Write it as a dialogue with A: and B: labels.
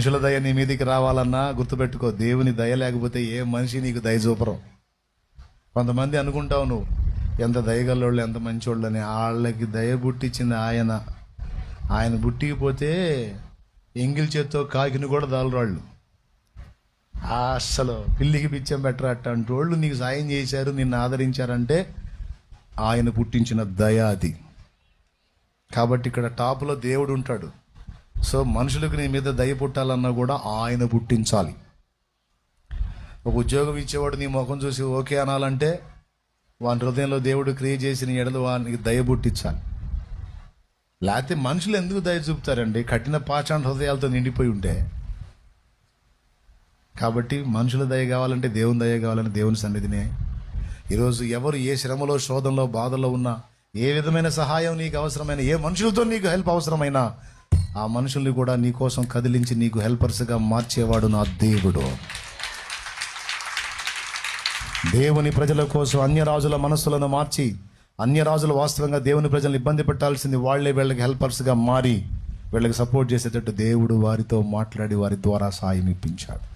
A: మనుషుల దయ నీ మీదికి రావాలన్నా గుర్తుపెట్టుకో, దేవుని దయ లేకపోతే ఏ మనిషి నీకు దయ చూపరు. కొంతమంది అనుకుంటావు నువ్వు ఎంత దయగల్లోళ్ళు, ఎంత మంచోళ్ళు అని. వాళ్ళకి దయ పుట్టించింది ఆయన. ఆయన పుట్టికిపోతే ఎంగిల్ చేత్తో కాకిని కూడా దాలరాళ్ళు. అసలు పిల్లికి బిచ్చం బెటర్ అట్టంటి వాళ్ళు నీకు సాయం చేశారు, నిన్ను ఆదరించారంటే ఆయన పుట్టించిన దయ అది. కాబట్టి ఇక్కడ టాప్లో దేవుడు ఉంటాడు. సో మనుషులకు నీ మీద దయ పుట్టాలన్నా కూడా ఆయన పుట్టించాలి. ఒక ఉద్యోగం ఇచ్చేవాడు నీ ముఖం చూసి ఓకే అనాలంటే వాని హృదయంలో దేవుడు క్రియ చేసిన ఎడలు వానికి దయ పుట్టించాలి. లేకపోతే మనుషులు ఎందుకు దయ చూపుతారండి? కఠిన పాషాణ హృదయాలతో నిండిపోయి ఉంటే. కాబట్టి మనుషుల దయ కావాలంటే దేవుని దయ కావాలంటే దేవుని సన్నిధినే. ఈరోజు ఎవరు ఏ శ్రమలో, శోధనలో, బాధలో ఉన్నా, ఏ విధమైన సహాయం నీకు అవసరమైన, ఏ మనుషులతో నీకు హెల్ప్ అవసరమైనా ఆ మనుషుల్ని కూడా నీ కోసం కదిలించి నీకు హెల్పర్స్గా మార్చేవాడు నా దేవుడు. దేవుని ప్రజల కోసం అన్యరాజుల మనస్సులను మార్చి, అన్యరాజులు వాస్తవంగా దేవుని ప్రజలను ఇబ్బంది పెట్టాల్సింది వాళ్లే వీళ్ళకి హెల్పర్స్గా మారి వీళ్ళకి సపోర్ట్ చేసేటట్టు దేవుడు వారితో మాట్లాడి వారి ద్వారా సాయం ఇప్పించాడు.